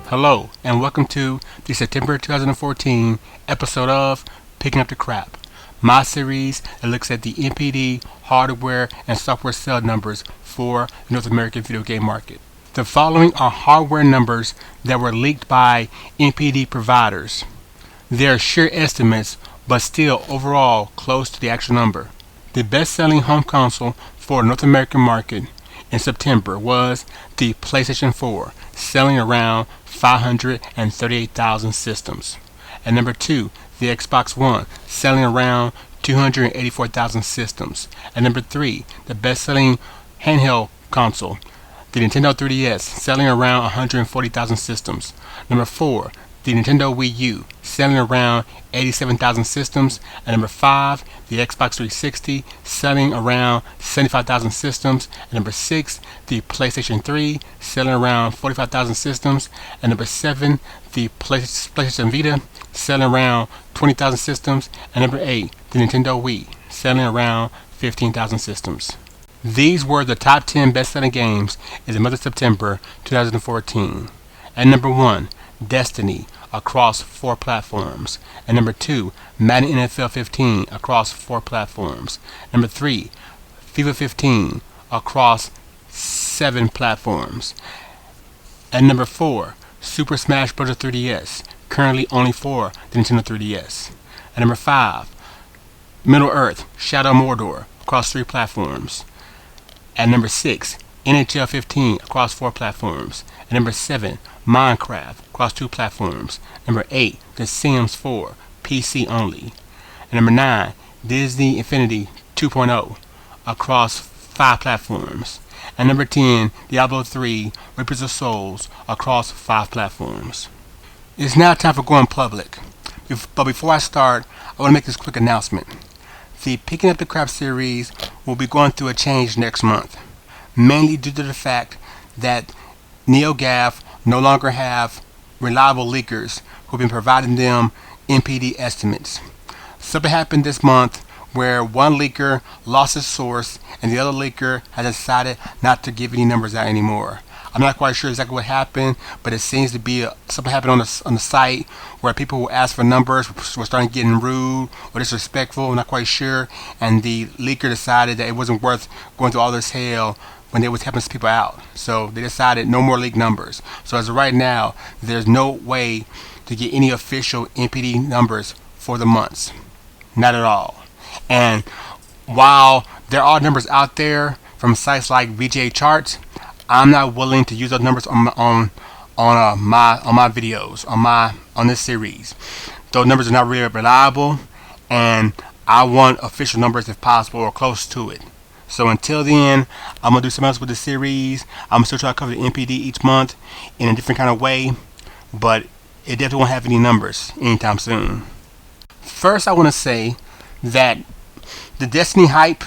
Hello, and welcome to the September 2014 episode of Picking Up the Crap, my series that looks at the NPD hardware and software sale numbers for the North American video game market. The following are hardware numbers that were leaked by NPD providers. They are sheer estimates, but still overall close to the actual number. The best-selling home console for the North American market in September was the PlayStation 4, selling around 538,000 systems. At number 2, the Xbox One, selling around 284,000 systems. At number 3, the best-selling handheld console, the Nintendo 3DS, selling around 140,000 systems. Number 4, the Nintendo Wii U, selling around 87,000 systems. At number 5, the Xbox 360, selling around 75,000 systems. At number 6, the PlayStation 3, selling around 45,000 systems. At number 7, the PlayStation Vita, selling around 20,000 systems. And number 8, the Nintendo Wii, selling around 15,000 systems. These were the top 10 best-selling games in the month of September 2014. At number 1, Destiny across 4 platforms. At number 2, Madden NFL 15 across 4 platforms. Number 3, FIFA 15 across 7 platforms. At number 4, Super Smash Bros. 3DS, currently only for the Nintendo 3DS. At number 5, Middle Earth Shadow Mordor across 3 platforms. At number 6, NHL 15 across 4 platforms. At number 7, Minecraft across 2 platforms. Number 8, The Sims 4 PC only. At number 9, Disney Infinity 2.0 across 5 platforms. At number 10, Diablo 3 Reapers of Souls across 5 platforms. It's now time for going public. But before I start, I want to make this quick announcement. The Picking Up the Crap series will be going through a change next month, mainly due to the fact that Neogaf no longer have reliable leakers who've been providing them NPD estimates. Something happened this month where one leaker lost his source and the other leaker has decided not to give any numbers out anymore. I'm not quite sure exactly what happened, but it seems to be something happened on the site where people who asked for numbers were starting getting rude or disrespectful. I'm not quite sure, and the leaker decided that it wasn't worth going through all this hell when they was helping people out. So they decided no more leaked numbers. So as of right now, there's no way to get any official NPD numbers for the months. Not at all. And while there are numbers out there from sites like VGA Charts, I'm not willing to use those numbers on my videos, on this series. Those numbers are not really reliable, and I want official numbers if possible or close to it. So until then, I'm gonna do something else with the series. I'm still trying to cover the NPD each month in a different kind of way, but it definitely won't have any numbers anytime soon. First, I want to say that the Destiny hype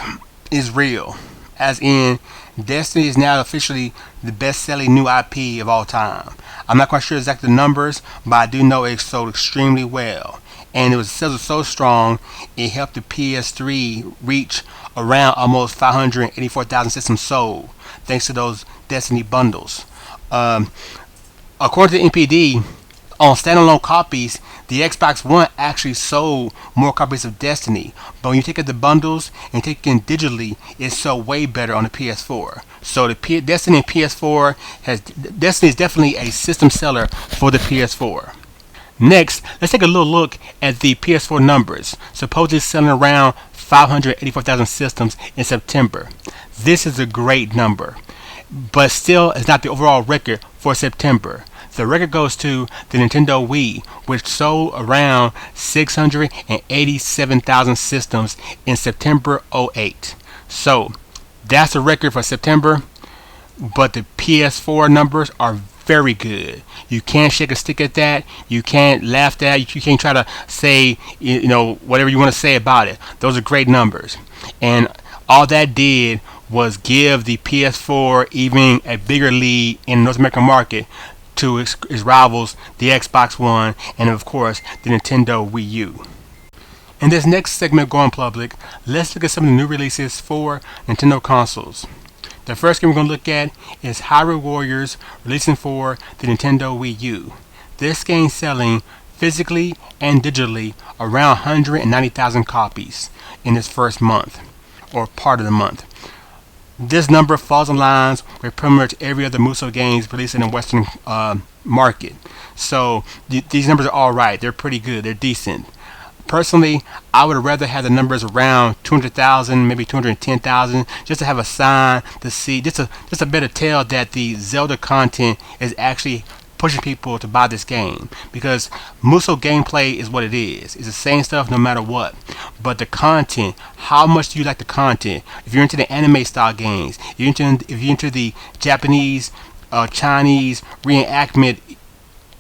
is real, as in Destiny is now officially the best-selling new IP of all time. I'm not quite sure exactly the numbers, but I do know it sold extremely well. And sales were so strong, it helped the PS3 reach around almost 584,000 systems sold, thanks to those Destiny bundles. According to NPD, on standalone copies, the Xbox One actually sold more copies of Destiny, but when you take it the bundles and take it in digitally, it sold way better on the PS4. So the Destiny and PS4 Destiny is definitely a system seller for the PS4. Next, let's take a little look at the PS4 numbers, supposedly selling around 584,000 systems in September. This is a great number, but still it's not the overall record for September. The record goes to the Nintendo Wii, which sold around 687,000 systems in September 08. So that's the record for September, but the PS4 numbers are very good. You can't shake a stick at that. You can't laugh at it. You can't try to say, whatever you want to say about it. Those are great numbers. And all that did was give the PS4 even a bigger lead in the North American market to its rivals, the Xbox One, and of course, the Nintendo Wii U. In this next segment, Going Public, let's look at some of the new releases for Nintendo consoles. The first game we're going to look at is Hyrule Warriors, releasing for the Nintendo Wii U. This game selling physically and digitally around 190,000 copies in its first month, or part of the month. This number falls in lines with pretty much every other Musou games released in the Western market. So these numbers are alright. They're pretty good. They're decent. Personally, I would rather have the numbers around 200,000, maybe 210,000, just to have a sign to see, just a better tell that the Zelda content is actually pushing people to buy this game. Because Musou gameplay is what it is. It's the same stuff no matter what. But the content, how much do you like the content? If you're into the anime style games, if you're into the Japanese, Chinese reenactment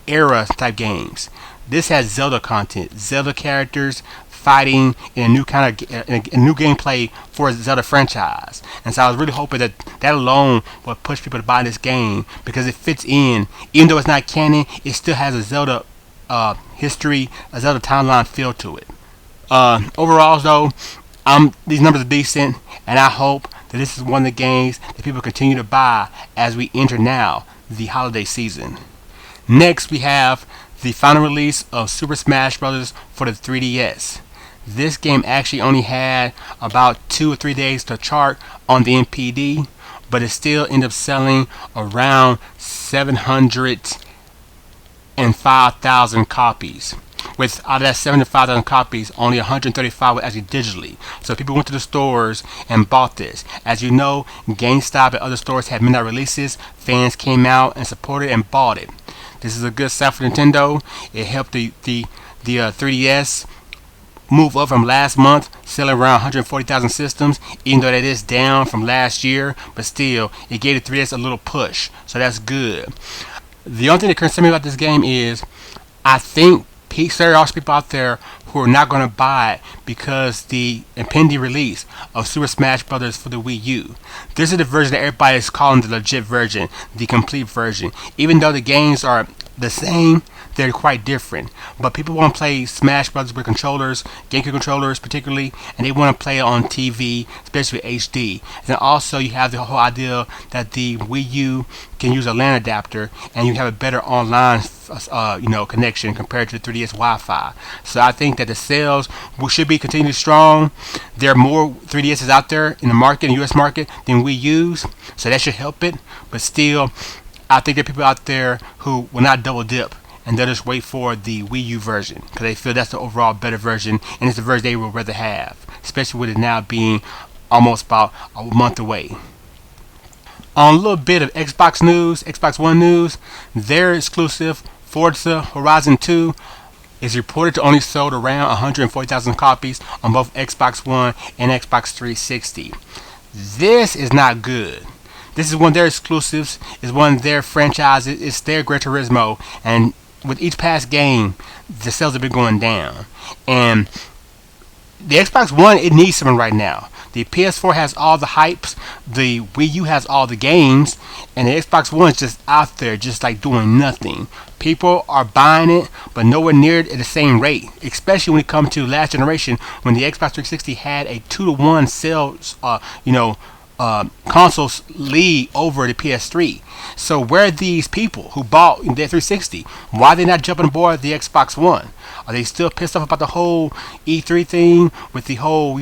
era type games, this has Zelda content, Zelda characters fighting in a new kind of a new gameplay for a Zelda franchise. And so I was really hoping that that alone would push people to buy this game, because it fits in, even though it's not canon, it still has a Zelda history, a Zelda timeline feel to it. Overall, though, these numbers are decent, and I hope that this is one of the games that people continue to buy as we enter now the holiday season. Next, we have the final release of Super Smash Bros. For the 3DS. This game actually only had about 2 or 3 days to chart on the NPD, but it still ended up selling around 705,000 copies. With out of that 75,000 copies, only 135 were actually digitally. So people went to the stores and bought this. As you know, GameStop and other stores had midnight releases. Fans came out and supported and bought it. This is a good sell for Nintendo. It helped the 3DS move up from last month, selling around 140,000 systems, even though that is down from last year, but still, it gave the 3DS a little push, so that's good. The only thing that concerns me about this game is, I think there are people out there who are not going to buy it because the impending release of Super Smash Bros. For the Wii U. This is the version that everybody is calling the legit version, the complete version. Even though the games are the same, they're quite different. But people want to play Smash Bros. With controllers, GameCube controllers particularly, and they want to play it on TV, especially HD. And then also you have the whole idea that the Wii U can use a LAN adapter, and you have a better online connection compared to the 3DS Wi-Fi. So I think that the sales should be continually strong. There are more 3DSs out there in the market, in the US market, than Wii U's, so that should help it. But still, I think there are people out there who will not double dip, and they'll just wait for the Wii U version because they feel that's the overall better version, and it's the version they would rather have, especially with it now being almost about a month away. On a little bit of Xbox news, Xbox One news, their exclusive Forza Horizon 2 is reported to only sold around 140,000 copies on both Xbox One and Xbox 360. This is not good. This is one of their exclusives, is one of their franchises, it's their Gran Turismo, and with each past game, the sales have been going down. And the Xbox One, it needs something right now. The PS4 has all the hypes, the Wii U has all the games, and the Xbox One is just out there, just like doing nothing. People are buying it, but nowhere near at the same rate, especially when it comes to last generation, when the Xbox 360 had a 2-to-1 sales, consoles lead over the PS3. So where are these people who bought the 360? Why are they not jumping aboard the Xbox One? Are they still pissed off about the whole E3 thing with the whole,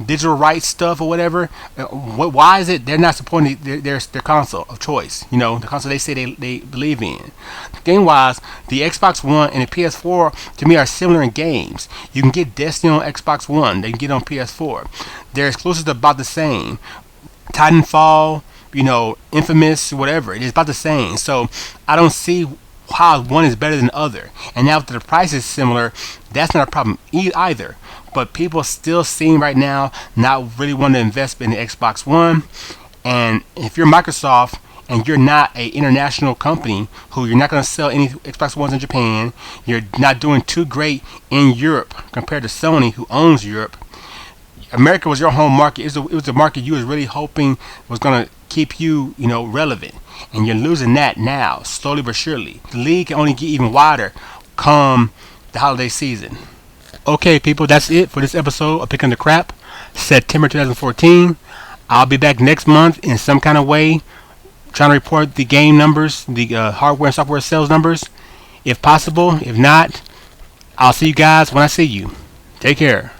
digital rights stuff or whatever? Why is it they're not supporting their console of choice? The console they say they believe in. Game-wise, the Xbox One and the PS4 to me are similar in games. You can get Destiny on Xbox One. They can get it on PS4. Their exclusives are about the same. Titanfall, Infamous, whatever. It is about the same. So I don't see how one is better than the other. And now that the price is similar, that's not a problem either. But people still seem right now not really want to invest in the Xbox One. And if you're Microsoft and you're not an international company who you're not going to sell any Xbox Ones in Japan, you're not doing too great in Europe compared to Sony, who owns Europe. America was your home market. It was the market you was really hoping was going to keep you, relevant. And you're losing that now, slowly but surely. The league can only get even wider come the holiday season. Okay, people, that's it for this episode of Picking the Crap, September 2014. I'll be back next month in some kind of way, trying to report the game numbers, the hardware and software sales numbers, if possible. If not, I'll see you guys when I see you. Take care.